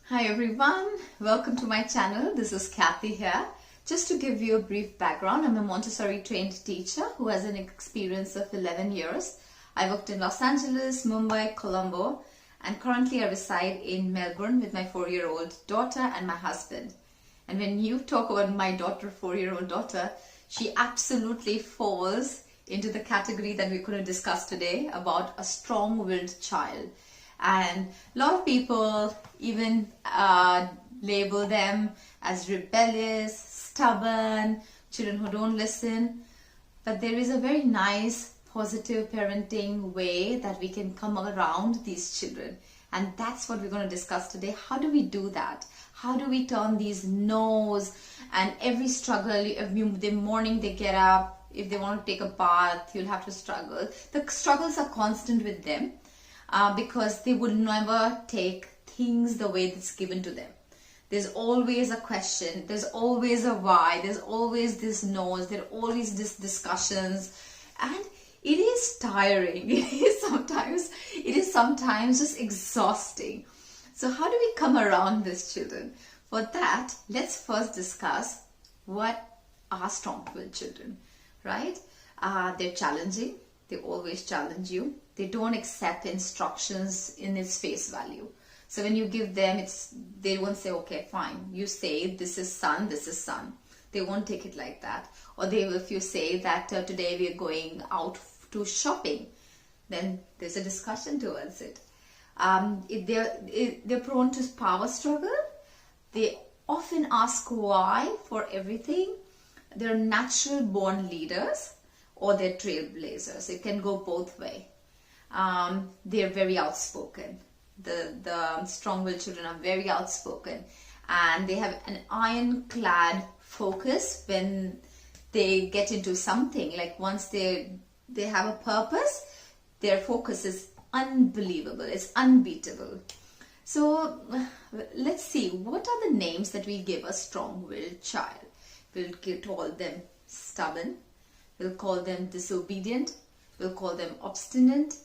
Hi everyone, welcome to my channel. This is Kathy here. Just to give you a brief background, I'm a Montessori trained teacher who has an experience of 11 years. I worked in Los Angeles, Mumbai, Colombo, and currently I reside in Melbourne with my 4-year-old daughter and my husband. And when you talk about my daughter, 4-year-old daughter, she absolutely falls into the category that we're going to discuss today about a strong-willed child. And a lot of people even label them as rebellious, stubborn, children who don't listen. But there is a very nice, positive parenting way that we can come around these children. And that's what we're going to discuss today. How do we do that? How do we turn these no's and every struggle, the morning they get up, if they want to take a bath, you'll have to struggle. The struggles are constant with them. Because they would never take things the way it's given to them. There's always a question, there's always a why, there's always this no's, there are always these discussions, and it is tiring. It is sometimes just exhausting. So how do we come around these children? For that, let's first discuss what are strong-willed children, right? They're challenging. They always challenge you. They don't accept instructions in its face value. So when you give them, they won't say, okay, fine. You say, this is sun, this is sun. They won't take it like that. Or if you say that today we are going out to shopping, then there's a discussion towards it. If they're prone to power struggle. They often ask why for everything. They're natural born leaders, or they're trailblazers. It can go both ways. They're very outspoken. The strong-willed children are very outspoken, and they have an ironclad focus when they get into something. Like once they have a purpose, their focus is unbelievable. It's unbeatable. So let's see, what are the names that we give a strong-willed child? We'll call them stubborn. We'll call them disobedient. We'll call them obstinate.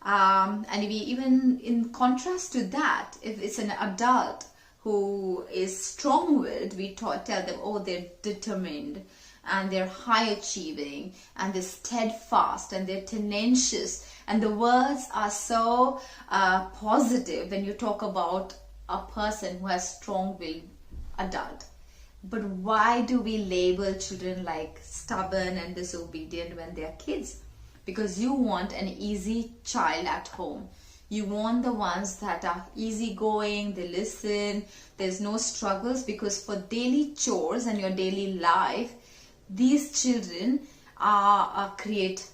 And we even, in contrast to that, if it's an adult who is strong-willed, we tell them, oh, they're determined, and they're high-achieving, and they're steadfast, and they're tenacious. And the words are so positive when you talk about a person who has strong-willed adult. But why do we label children like stubborn and disobedient when they are kids? Because you want an easy child at home. You want the ones that are easygoing, they listen, there's no struggles, because for daily chores and your daily life, these children create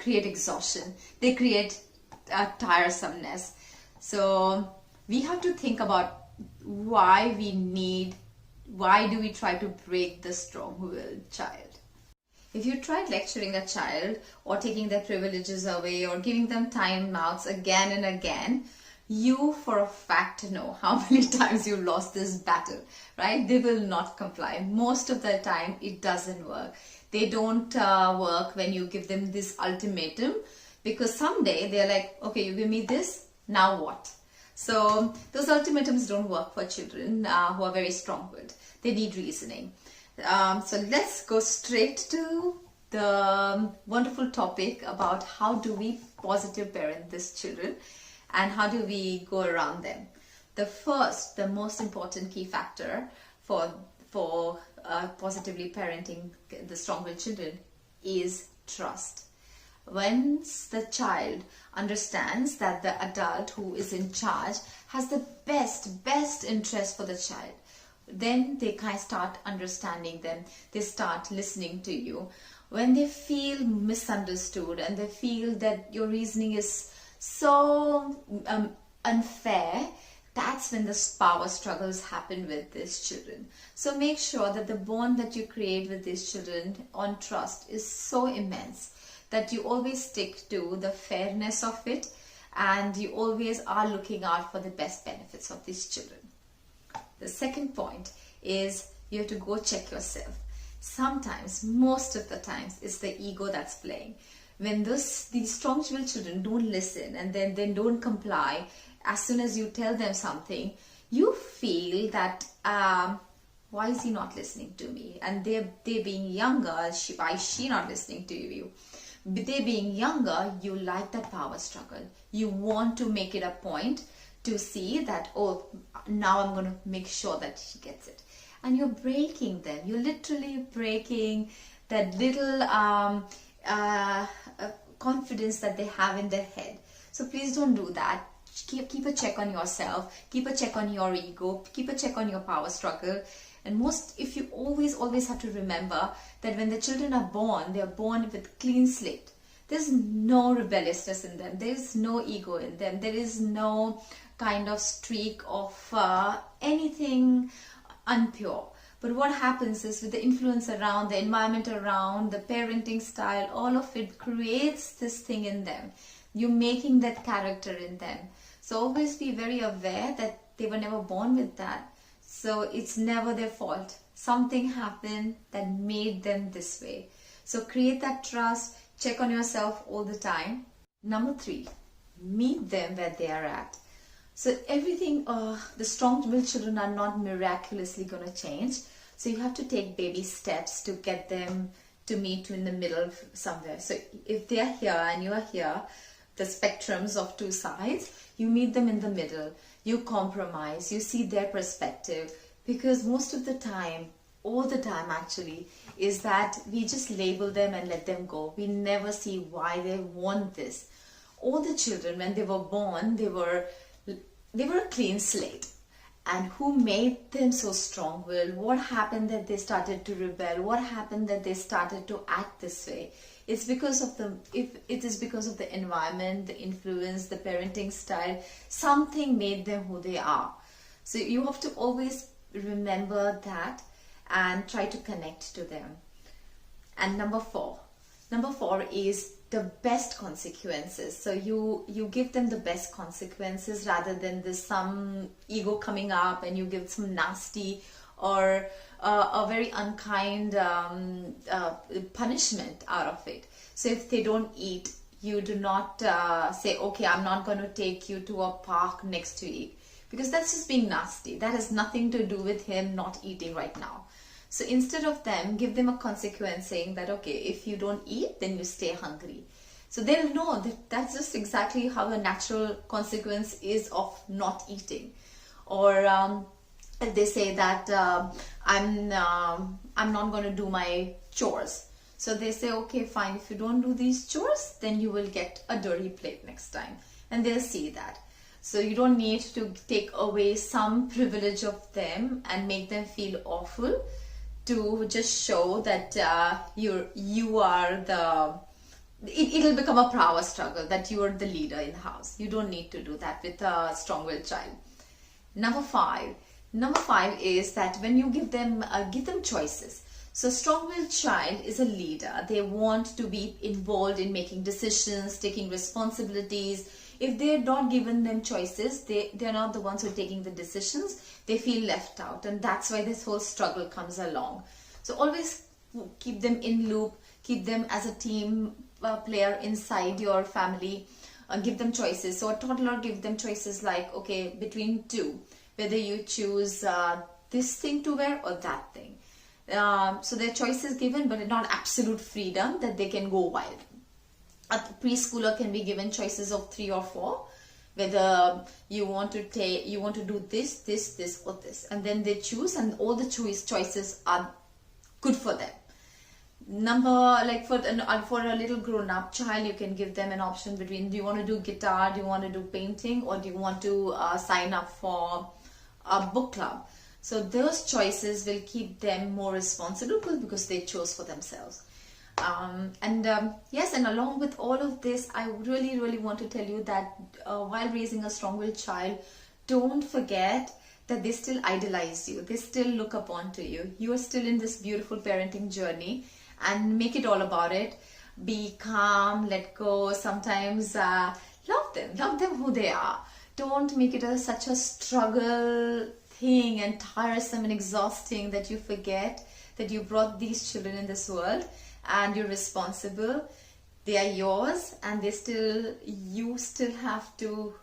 exhaustion. They create tiresomeness. So we have to think about why do we try to break the strong-willed child? If you tried lecturing a child or taking their privileges away or giving them timeouts again and again, you for a fact know how many times you lost this battle, right? They will not comply. Most of the time it doesn't work. They don't work when you give them this ultimatum, because someday they're like, okay, you give me this, now what? So those ultimatums don't work for children who are very strong-willed. They need reasoning. So let's go straight to the wonderful topic about how do we positive parent these children and how do we go around them. The most important key factor for positively parenting the strong-willed children is trust. Once the child understands that the adult who is in charge has the best interest for the child, then they kind of start understanding them. They start listening to you. When they feel misunderstood and they feel that your reasoning is so unfair, that's when the power struggles happen with these children. So make sure that the bond that you create with these children on trust is so immense that you always stick to the fairness of it, and you always are looking out for the best benefits of these children. The second point is you have to go check yourself. Sometimes, most of the times, it's the ego that's playing. When these strong-willed children don't listen and then don't comply, as soon as you tell them something, you feel that why is he not listening to me? And they being younger, why is she not listening to you? They being younger, you like that power struggle. You want to make it a point to see that, oh, now I'm going to make sure that she gets it. And you're breaking them. You're literally breaking that little confidence that they have in their head. So please don't do that. Keep a check on yourself. Keep a check on your ego. Keep a check on your power struggle. And if you always have to remember that when the children are born, they are born with clean slate. There's no rebelliousness in them. There's no ego in them. There is no kind of streak of anything unpure. But what happens is, with the influence around, the environment around, the parenting style, all of it creates this thing in them. You're making that character in them. So always be very aware that they were never born with that. So it's never their fault. Something happened that made them this way. So create that trust. Check on yourself all the time. Number 3, meet them where they are at. So everything, the strong-willed children are not miraculously going to change. So you have to take baby steps to get them to meet in the middle somewhere. So if they are here and you are here, the spectrums of two sides, you meet them in the middle. You compromise. You see their perspective. Because most of the time, all the time actually, is that we just label them and let them go. We never see why they want this. All the children, when they were born, they were a clean slate. And who made them so strong-willed? What happened that they started to rebel? What happened that they started to act this way? It is because of the environment, the influence, the parenting style. Something made them who they are. So you have to always remember that and try to connect to them. And number 4 is the best consequences. So you give them the best consequences rather than this some ego coming up and you give some nasty or a very unkind punishment out of it. So if they don't eat, you do not say, okay, I'm not going to take you to a park next week, because that's just being nasty. That has nothing to do with him not eating right now. So instead of them, give them a consequence saying that, okay, if you don't eat, then you stay hungry. So they'll know that that's just exactly how the natural consequence is of not eating. Or if they say that I'm not going to do my chores. So they say, okay, fine, if you don't do these chores, then you will get a dirty plate next time. And they'll see that. So you don't need to take away some privilege of them and make them feel awful to just show that you are the... It'll become a power struggle that you are the leader in the house. You don't need to do that with a strong-willed child. Number 5 is that when you give them choices. So strong-willed child is a leader. They want to be involved in making decisions, taking responsibilities. If they're not given them choices, they're not the ones who are taking the decisions. They feel left out, and that's why this whole struggle comes along. So always keep them in loop, keep them as a team player inside your family. Give them choices. So a toddler, give them choices like, okay, between 2, whether you choose this thing to wear or that thing. So their choice is given, but not absolute freedom that they can go wild. A preschooler can be given choices of 3 or 4, whether you want to do this, this, this, or this, and then they choose, and all the choices are good for them. For a little grown-up child, you can give them an option between, do you want to do guitar, do you want to do painting, or do you want to sign up for a book club? So those choices will keep them more responsible because they chose for themselves. Yes, and along with all of this, I really, really want to tell you that while raising a strong-willed child, don't forget that they still idolize you. They still look upon to you. You are still in this beautiful parenting journey, and make it all about it. Be calm, let go. Sometimes love them who they are. Don't make it such a struggle thing and tiresome and exhausting that you forget that you brought these children in this world and you're responsible. They are yours, and you still have to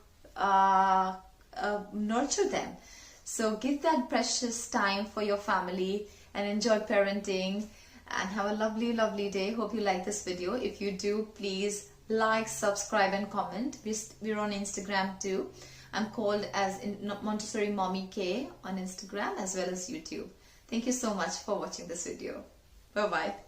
nurture them. So give that precious time for your family and enjoy parenting, and have a lovely, lovely day. Hope you like this video. If you do, please like, subscribe and comment. We're on Instagram too. I'm called as Montessori Mommy K on Instagram as well as YouTube. Thank you so much for watching this video. Bye bye.